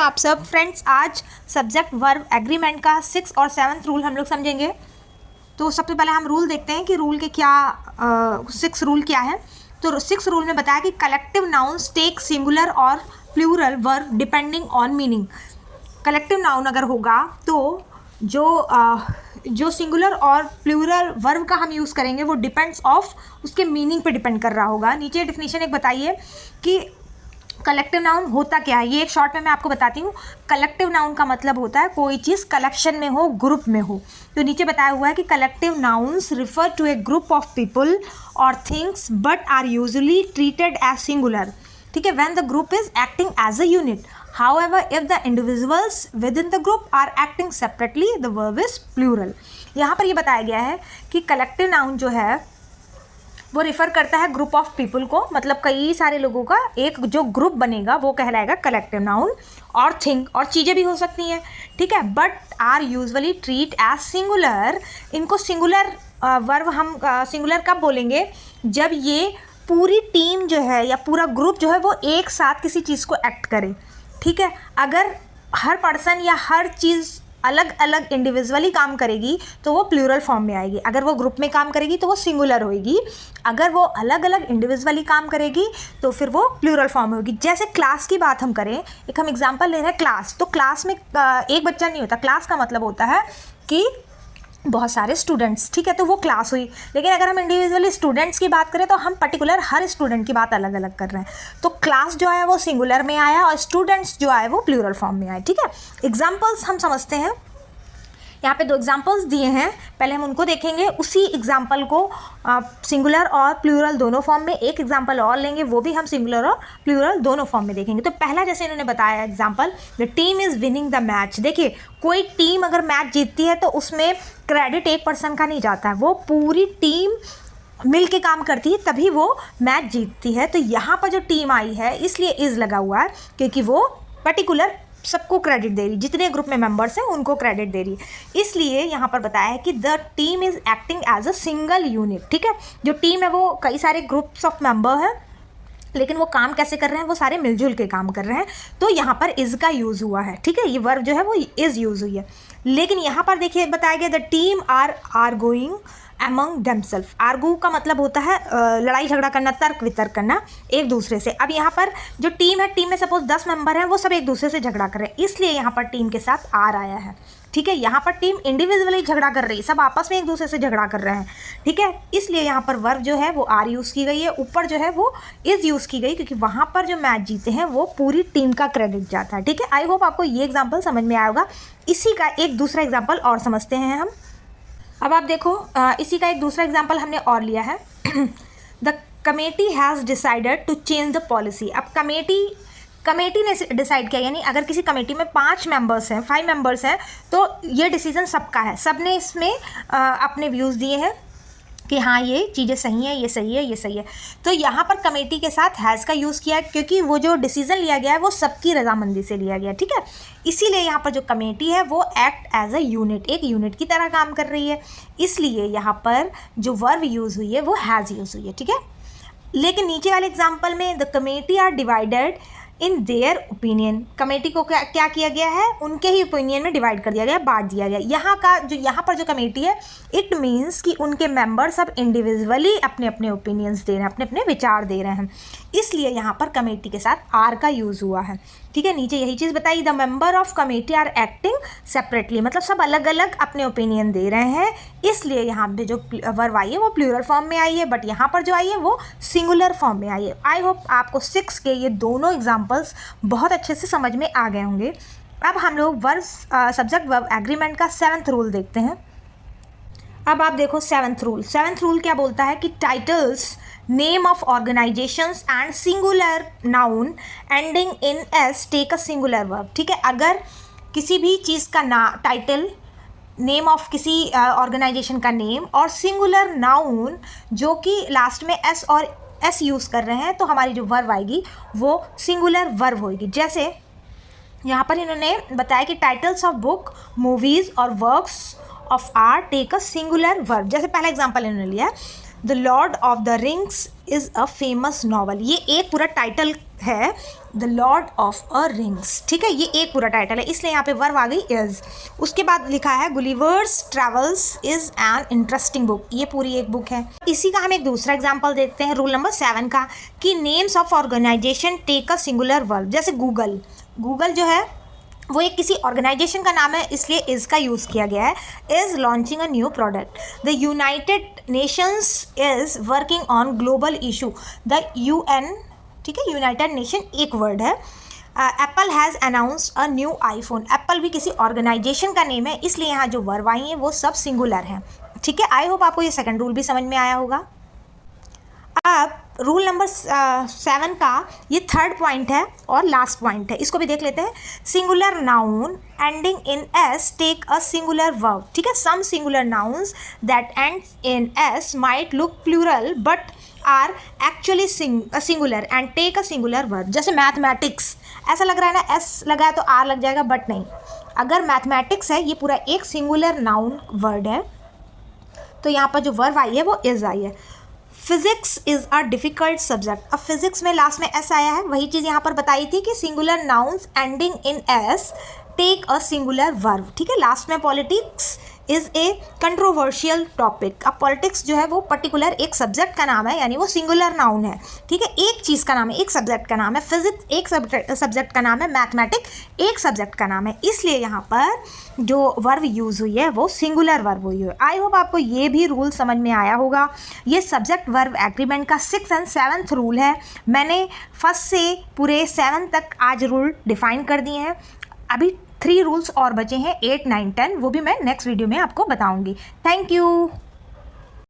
आप सब फ्रेंड्स। आज सब्जेक्ट वर्ब एग्रीमेंट का 6 और 7 रूल हम लोग समझेंगे। तो सबसे पहले हम रूल देखते हैं कि रूल के क्या 6 रूल क्या है। तो 6 रूल में बताया कि कलेक्टिव नाउन्स टेक सिंगुलर और plural verb depending on meaning. Collective noun अगर होगा तो जो सिंगुलर और प्लूरल वर्ब का हम यूज़ करेंगे वो डिपेंड्स ऑफ उसके मीनिंग पे डिपेंड कर रहा होगा। नीचे डेफिनेशन एक बताइए कि कलेक्टिव नाउन होता क्या है। ये एक शॉर्ट में मैं आपको बताती हूँ। कलेक्टिव नाउन का मतलब होता है कोई चीज़ कलेक्शन में हो, ग्रुप में हो। तो नीचे बताया हुआ है कि collective nouns refer to a group of people और things but are usually treated as singular. ठीक है, when the group is acting as a unit. However, if the individuals within the group are acting separately, the verb is plural. यहाँ पर ये बताया गया है कि कलेक्टिव नाउन जो है वो रिफ़र करता है ग्रुप ऑफ पीपल को, मतलब कई सारे लोगों का एक जो ग्रुप बनेगा वो कहलाएगा कलेक्टिव नाउन। और थिंग और चीज़ें भी हो सकती हैं, ठीक है, but are usually treat as singular. इनको सिंगुलर वर्ब हम सिंगुलर कब बोलेंगे, जब ये पूरी टीम जो है या पूरा ग्रुप जो है वो एक साथ किसी चीज़ को एक्ट करे। ठीक है, अगर हर पर्सन या हर चीज़ अलग अलग इंडिविजुअली काम करेगी तो वो प्लूरल फॉर्म में आएगी। अगर वो ग्रुप में काम करेगी तो वो सिंगुलर होगी। अगर वो अलग अलग इंडिविजुअली काम करेगी तो फिर वो प्लूरल फॉर्म में होगी। जैसे क्लास की बात हम करें, एक हम एग्जांपल ले रहे हैं क्लास। तो क्लास में एक बच्चा नहीं होता। क्लास का मतलब होता है कि बहुत सारे स्टूडेंट्स, ठीक है, तो वो क्लास हुई। लेकिन अगर हम इंडिविजुअली स्टूडेंट्स की बात करें तो हम पर्टिकुलर हर स्टूडेंट की बात अलग अलग कर रहे हैं। तो क्लास जो है वो सिंगुलर में आया और स्टूडेंट्स जो आए वो प्लूरल फॉर्म में आए। ठीक है, एग्जाम्पल्स हम समझते हैं। यहाँ पे 2 एग्जाम्पल्स दिए हैं, पहले हम उनको देखेंगे। उसी एग्जाम्पल को सिंगुलर और प्लूरल दोनों फॉर्म में, एक एग्जाम्पल और लेंगे वो भी हम सिंगुलर और प्लूरल दोनों फॉर्म में देखेंगे। तो पहला जैसे इन्होंने बताया example, the team is winning the match. देखिए, कोई टीम अगर मैच जीतती है तो उसमें क्रेडिट एक पर्सन का नहीं जाता है, वो पूरी टीम मिल के काम करती है तभी वो मैच जीतती है। तो यहाँ पर जो टीम आई है इसलिए इज़ लगा हुआ है क्योंकि वो पर्टिकुलर सबको क्रेडिट दे रही, जितने ग्रुप में मेंबर्स हैं उनको क्रेडिट दे रही। इसलिए यहाँ पर बताया है कि the team is acting as a single unit. ठीक है, जो टीम है वो कई सारे ग्रुप्स ऑफ मेंबर हैं, लेकिन वो काम कैसे कर रहे हैं, वो सारे मिलजुल के काम कर रहे हैं। तो यहाँ पर इज़ का यूज़ हुआ है। ठीक है, ये वर्ब जो है वो इज़ यूज़ हुई है। लेकिन यहाँ पर देखिए बताया गया the team are arguing among themselves. Argue का मतलब होता है लड़ाई झगड़ा करना, तर्क वितर्क करना एक दूसरे से। अब यहाँ पर जो टीम है, टीम में सपोज 10 मेंबर हैं, वो सब एक दूसरे से झगड़ा कर रहे हैं, इसलिए यहाँ पर टीम के साथ आर आया है। ठीक है, यहाँ पर टीम इंडिविजुअली झगड़ा कर रही है, सब आपस में एक दूसरे से झगड़ा कर रहे हैं। ठीक है, इसलिए यहाँ पर वर्ब जो है वो आर यूज़ की गई है, ऊपर जो है वो इज़ यूज़ की गई क्योंकि वहाँ पर जो मैच जीते हैं वो पूरी टीम का क्रेडिट जाता है। ठीक है, आई होप आपको ये एग्जाम्पल समझ में आया होगा। इसी का एक दूसरा एग्जाम्पल और समझते हैं हम। अब आप देखो, इसी का एक दूसरा एग्जाम्पल हमने और लिया है। The committee has decided to change the policy. अब कमेटी ने डिसाइड किया, यानी अगर किसी कमेटी में 5 मेंबर्स हैं, 5 मेंबर्स हैं, तो ये डिसीजन सबका है, सब ने इसमें अपने व्यूज़ दिए हैं कि हाँ ये चीज़ें सही हैं, ये सही है, ये सही है। तो यहाँ पर कमेटी के साथ हैज़ का यूज़ किया क्योंकि वो जो डिसीज़न लिया गया है वो सबकी रजामंदी से लिया गया। ठीक है, इसीलिए यहाँ पर जो कमेटी है वो एक्ट एज अ यूनिट, एक यूनिट की तरह काम कर रही है, इसलिए यहाँ पर जो वर्ब यूज़ हुई है वो हैज़ यूज़ हुई है। ठीक है, लेकिन नीचे वाले एग्जाम्पल में the committee are divided in their opinion. Committee को क्या किया गया है, उनके ही ओपिनियन में डिवाइड कर दिया गया, बांट दिया गया। यहाँ पर जो कमेटी है, इट मीन्स कि उनके मेंबर सब इंडिविजुअली अपने अपने ओपिनियंस दे रहे हैं, अपने अपने विचार दे रहे हैं, इसलिए यहाँ पर कमेटी के साथ आर का यूज़ हुआ है। ठीक है, नीचे यही चीज़ बताई, the member of committee are acting separately, मतलब सब अलग अलग अपने ओपिनियन दे रहे हैं, इसलिए यहाँ पे जो वर्ब आई है वो प्लूरल फॉर्म में आई है, बट यहाँ पर जो आई है वो सिंगुलर फॉर्म में आई है। आई होप आपको 6 के ये दोनों एग्जाम्पल्स बहुत अच्छे से समझ में आ गए होंगे। अब हम लोग सब्जेक्ट वर्ब एग्रीमेंट का 7th रूल देखते हैं। अब आप देखो 7th रूल। 7th रूल क्या बोलता है कि titles, name of organisations and singular noun ending in S take a singular verb. ठीक है, अगर किसी भी चीज़ का टाइटल, नेम ऑफ किसी ऑर्गेनाइजेशन का नेम और सिंगुलर नाउन जो कि लास्ट में एस और एस यूज़ कर रहे हैं, तो हमारी जो वर्ब आएगी वो सिंगुलर वर्ब होगी। जैसे यहाँ पर इन्होंने बताया कि टाइटल्स ऑफ बुक, मूवीज़ और works of art take a singular verb. जैसे पहला एग्जाम्पल इन्होंने लिया, the Lord of the Rings is a famous novel. ये एक पूरा टाइटल है the Lord of a Rings. ठीक है, ये एक पूरा टाइटल है, इसलिए यहाँ पे वर्ब आ गई इज। उसके बाद लिखा है Gulliver's travels is an interesting book, ये पूरी एक बुक है। इसी का हम एक दूसरा एग्जाम्पल देखते हैं रूल नंबर 7 का, कि names of organisation take a singular verb. जैसे गूगल, गूगल जो है वो एक किसी ऑर्गेनाइजेशन का नाम है, इसलिए इज़ का यूज़ किया गया है। Is launching a new product. The United Nations is working on global issue. The UN, ठीक है, यूनाइटेड नेशन एक वर्ड है। Apple has announced a new iPhone. Apple भी किसी ऑर्गेनाइजेशन का नेम है, इसलिए यहाँ जो वर्ब आई हैं वो सब सिंगुलर हैं। ठीक है, आई होप आपको ये सेकंड रूल भी समझ में आया होगा। अब रूल नंबर 7 का ये थर्ड पॉइंट है और लास्ट पॉइंट है, इसको भी देख लेते हैं। Singular noun ending in S take a singular verb. ठीक है, some singular nouns that end in s might look plural but are actually singular and take a singular verb. जैसे मैथमेटिक्स, ऐसा लग रहा है ना एस लगा है तो आर लग जाएगा, बट नहीं, अगर मैथमेटिक्स है ये पूरा एक सिंगुलर नाउन वर्ड है, तो यहाँ पर जो वर्ब आई है वो इज आई है। Physics is a difficult subject. अब फिजिक्स में लास्ट में एस आया है, वही चीज़ यहाँ पर बताई थी कि singular nouns ending in S take a singular verb. ठीक है, लास्ट में politics is a controversial topic. अब पॉलिटिक्स जो है वो पर्टिकुलर एक सब्जेक्ट का नाम है, यानी वो सिंगुलर नाउन है। ठीक है, एक चीज़ का नाम है, एक सब्जेक्ट का नाम है। फिजिक्स एक सब्जेक्ट का नाम है, मैथमेटिक्स एक सब्जेक्ट का नाम है, इसलिए यहाँ पर जो वर्ब यूज़ हुई है वो सिंगुलर वर्ब हुई है। आई होप आपको ये भी रूल समझ में आया होगा। ये सब्जेक्ट वर्ब एग्रीमेंट का 6th and 7th रूल है। मैंने फर्स्ट से पूरे 7 तक आज रूल डिफाइन कर दिए हैं। अभी 3 रूल्स और बचे हैं, 8, 9, 10, वो भी मैं नेक्स्ट वीडियो में आपको बताऊंगी। Thank you.